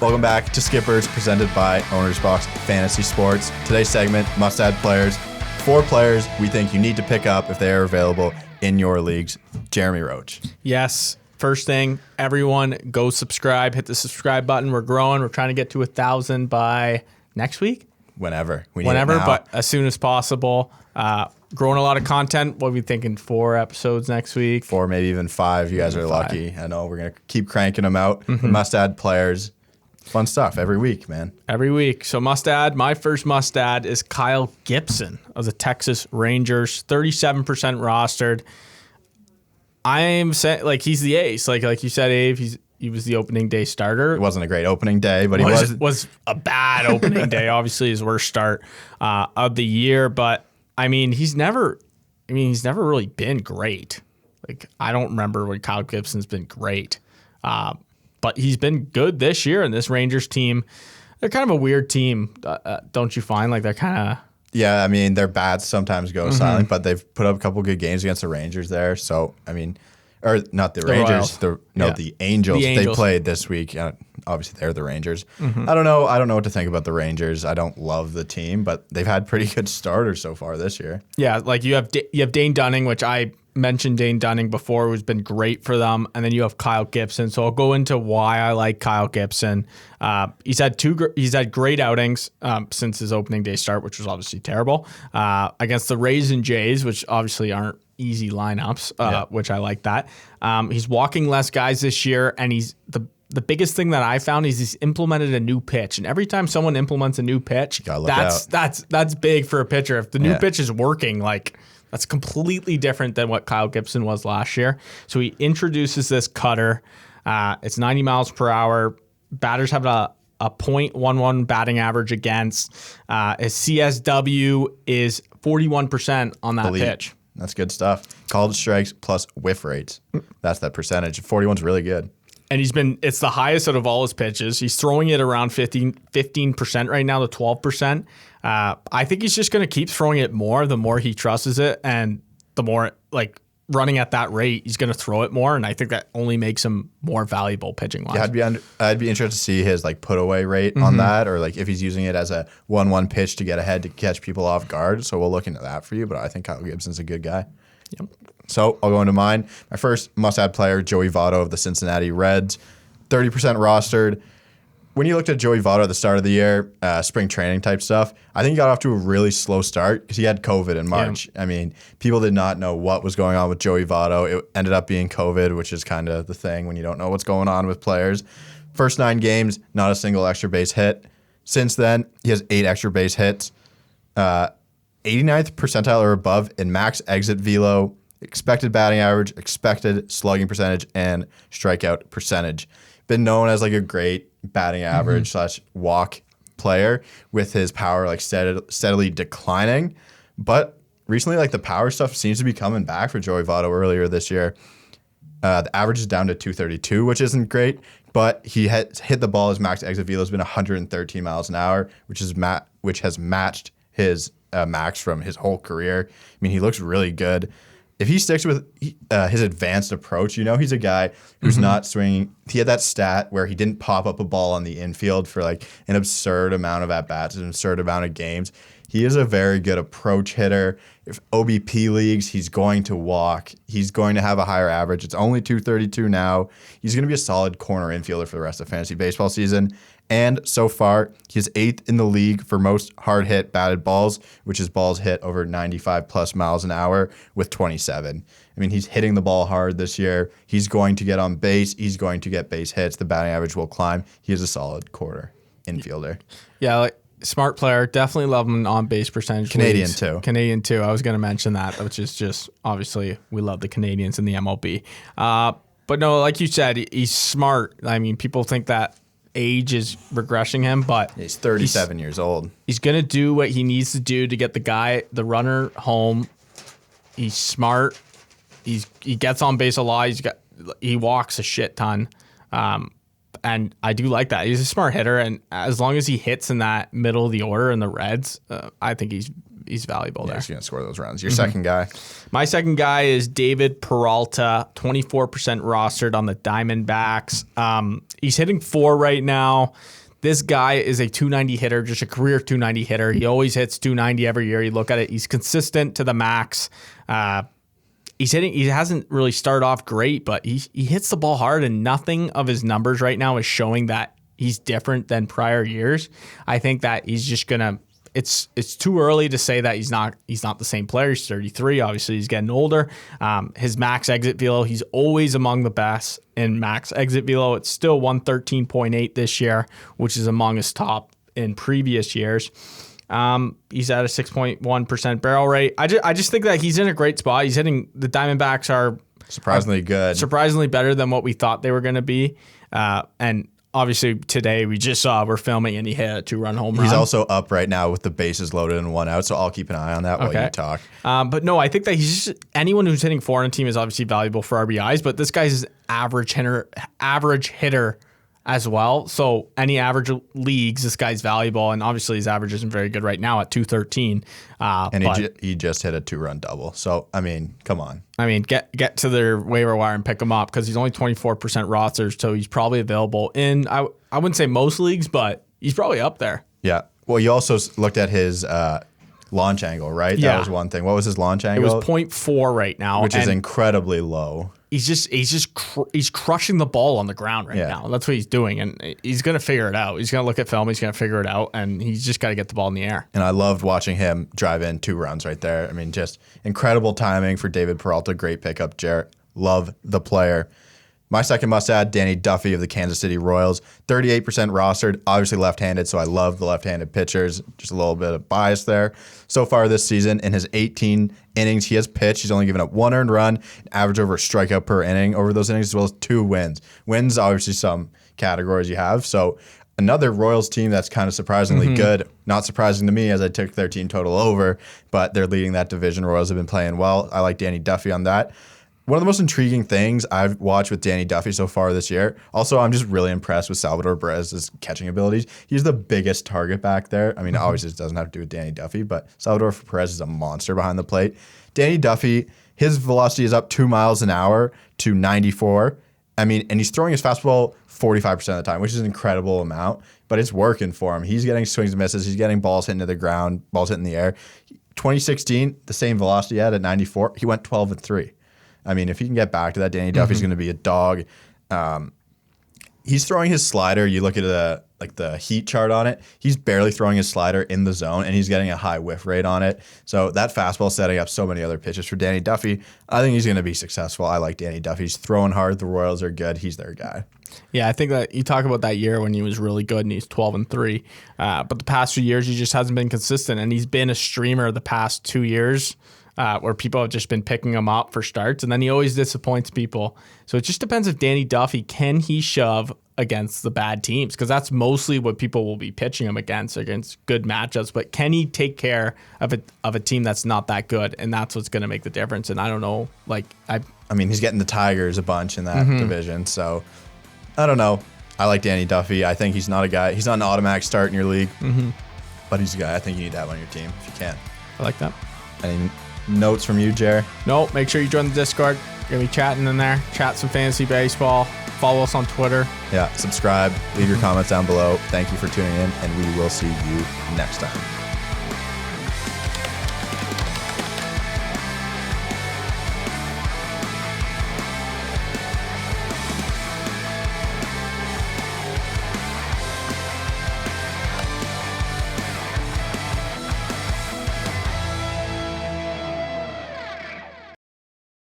Welcome back to Skippers, presented by Owner's Box Fantasy Sports. Today's segment, must-add players. 4 players we think you need to pick up if they are available in your leagues. Jeremy Roach. Yes. First thing, everyone go subscribe. Hit the subscribe button. We're growing. We're trying to get to 1,000 by next week. Whenever. But as soon as possible. Growing a lot of content. What are we thinking? 4 episodes next week? 4, maybe even 5. You guys are 5. lucky. I know we're going to keep cranking them out. Must-add players. Fun stuff every week, man. Every week. So must-add. My first must-add is Kyle Gibson of the Texas Rangers. 37% rostered. I'm saying, like, he's the ace. Like you said, Abe, he was the opening day starter. It wasn't a great opening day, but he was a bad opening day. Obviously, his worst start of the year. But I mean, he's never really been great. Like, I don't remember when Kyle Gibson's been great. But he's been good this year, and this Rangers team, they're kind of a weird team, don't you find? Like, they're kind of... Yeah, I mean, their bats sometimes go silent, but they've put up a couple good games against the Rangers there. So, I mean, or not the Rangers, the Angels. They played this week. Obviously, they're the Rangers. I don't know what to think about the Rangers. I don't love the team, but they've had pretty good starters so far this year. Yeah, like you have Dane Dunning, which I mentioned Dane Dunning before, who's been great for them, and then you have Kyle Gibson. So I'll go into why I like Kyle Gibson. He's had great outings since his opening day start, which was obviously terrible, against the Rays and Jays, which obviously aren't easy lineups, which I like that. He's walking less guys this year, and he's the biggest thing that I found is he's implemented a new pitch, and every time someone implements a new pitch, that's big for a pitcher. If the new pitch is working, like, that's completely different than what Kyle Gibson was last year. So he introduces this cutter. It's 90 miles per hour. Batters have a .11 batting average against. His CSW is 41% on that pitch. That's good stuff. Called strikes plus whiff rates. That's that percentage. 41's really good. And it's the highest out of all his pitches. He's throwing it around 15% right now to 12%. I think he's just going to keep throwing it more the more he trusts it, and the more, like, running at that rate, he's going to throw it more, and I think that only makes him more valuable pitching wise. Yeah, I'd be interested to see his, like, put away rate on that, or, like, if he's using it as a 1-1 pitch to get ahead to catch people off guard. So we'll look into that for you, but I think Kyle Gibson's a good guy. Yep. So I'll go into mine. My first must-add player, Joey Votto of the Cincinnati Reds, 30% rostered. When you looked at Joey Votto at the start of the year, spring training type stuff, I think he got off to a really slow start because he had COVID in March. Yeah. I mean, people did not know what was going on with Joey Votto. It ended up being COVID, which is kind of the thing when you don't know what's going on with players. First 9 games, not a single extra base hit. Since then, he has 8 extra base hits, 89th percentile or above in max exit velo, expected batting average, expected slugging percentage, and strikeout percentage. Been known as, like, a great batting average / walk player with his power, like, steadily declining. But recently, like, the power stuff seems to be coming back for Joey Votto earlier this year. The average is down to 232, which isn't great, but he hit the ball. His max exit velo has been 113 miles an hour, which has matched his max from his whole career. I mean, he looks really good. If he sticks with his advanced approach, he's a guy who's not swinging. He had that stat where he didn't pop up a ball on the infield for, like, an absurd amount of at-bats, an absurd amount of games. He is a very good approach hitter. If OBP leagues, he's going to walk. He's going to have a higher average. It's only 232 now. He's going to be a solid corner infielder for the rest of fantasy baseball season. And so far, he's 8th in the league for most hard hit batted balls, which is balls hit over 95 plus miles an hour with 27. I mean, he's hitting the ball hard this year. He's going to get on base. He's going to get base hits. The batting average will climb. He is a solid corner infielder. Yeah, like, smart player. Definitely love him on base percentage. Canadian too. I was going to mention that, which is just, obviously, we love the Canadians in the MLB. But no, like you said, he's smart. I mean, people think that age is regressing him, but he's 37 years old. He's going to do what he needs to do to get the runner home. He's smart. He gets on base a lot. He walks a shit ton. And I do like that. He's a smart hitter, and as long as he hits in that middle of the order in the Reds, I think he's he's valuable there. He's going to score those runs. Your second guy? My second guy is David Peralta, 24% rostered on the Diamondbacks. He's hitting 4 right now. This guy is a 290 hitter, just a career 290 hitter. He always hits 290 every year. You look at it, he's consistent to the max. He hasn't really started off great, but he hits the ball hard, and nothing of his numbers right now is showing that he's different than prior years. I think that he's just gonna. It's too early to say that he's not the same player. He's 33. Obviously, he's getting older. His max exit velo, he's always among the best in max exit velo. It's still 113.8 this year, which is among his top in previous years. He's at a 6.1% barrel rate. I just think that he's in a great spot. He's hitting, the Diamondbacks are surprisingly good, surprisingly better than what we thought they were going to be. And obviously today we just saw, we're filming, and he hit a 2-run home run. He's also up right now with the bases loaded and 1 out, so I'll keep an eye on that while you talk. But no, I think that he's just, anyone who's hitting 4 on a team is obviously valuable for RBIs, but this guy's average hitter as well. So any average leagues, this guy's valuable, and obviously his average isn't very good right now at 213. And he just hit a 2-run double. So I mean, come on. I mean, get to their waiver wire and pick him up, because he's only 24% rostered, so he's probably available in, I wouldn't say most leagues, but he's probably up there. Yeah. Well, you also looked at his launch angle, right? Yeah. That was one thing. What was his launch angle? It was 0.4 right now, which is incredibly low. He's crushing the ball on the ground right now. That's what he's doing, and he's going to figure it out. He's going to look at film, he's going to figure it out, and he's just got to get the ball in the air. And I loved watching him drive in 2 runs right there. I mean, just incredible timing for David Peralta. Great pickup, Jarrett. Love the player. My second must-add, Danny Duffy of the Kansas City Royals, 38% rostered, obviously left-handed, so I love the left-handed pitchers. Just a little bit of bias there. So far this season, in his 18 innings he has pitched, he's only given up 1 earned run, average over a strikeout per inning over those innings, as well as 2 wins. Wins, obviously, some categories you have. So another Royals team that's kind of surprisingly good. Not surprising to me, as I took their team total over, but they're leading that division. Royals have been playing well. I like Danny Duffy on that. One of the most intriguing things I've watched with Danny Duffy so far this year, also I'm just really impressed with Salvador Perez's catching abilities. He's the biggest target back there. I mean, obviously it doesn't have to do with Danny Duffy, but Salvador Perez is a monster behind the plate. Danny Duffy, his velocity is up 2 miles an hour to 94. I mean, and he's throwing his fastball 45% of the time, which is an incredible amount, but it's working for him. He's getting swings and misses. He's getting balls hitting to the ground, balls hitting the air. 2016, the same velocity he had at 94, he went 12-3. I mean, if he can get back to that, Danny Duffy's going to be a dog. He's throwing his slider. You look at the heat chart on it. He's barely throwing his slider in the zone, and he's getting a high whiff rate on it. So that fastball setting up so many other pitches for Danny Duffy. I think he's going to be successful. I like Danny Duffy. He's throwing hard. The Royals are good. He's their guy. Yeah, I think that you talk about that year when he was really good and he's 12-3. But the past few years, he just hasn't been consistent, and he's been a streamer the past 2 years. Where people have just been picking him up for starts, and then he always disappoints people. So it just depends if Danny Duffy, can he shove against the bad teams? Because that's mostly what people will be pitching him against good matchups. But can he take care of a team that's not that good? And that's what's going to make the difference. And I don't know. I mean, he's getting the Tigers a bunch in that division. So I don't know. I like Danny Duffy. I think he's not a guy. He's not an automatic start in your league. But he's a guy I think you need to have on your team if you can. I like that. Any notes from you, Jer? No, make sure you join the Discord. We're going to be chatting in there. Chat some fantasy baseball. Follow us on Twitter. Yeah, subscribe. Leave your comments down below. Thank you for tuning in, and we will see you next time.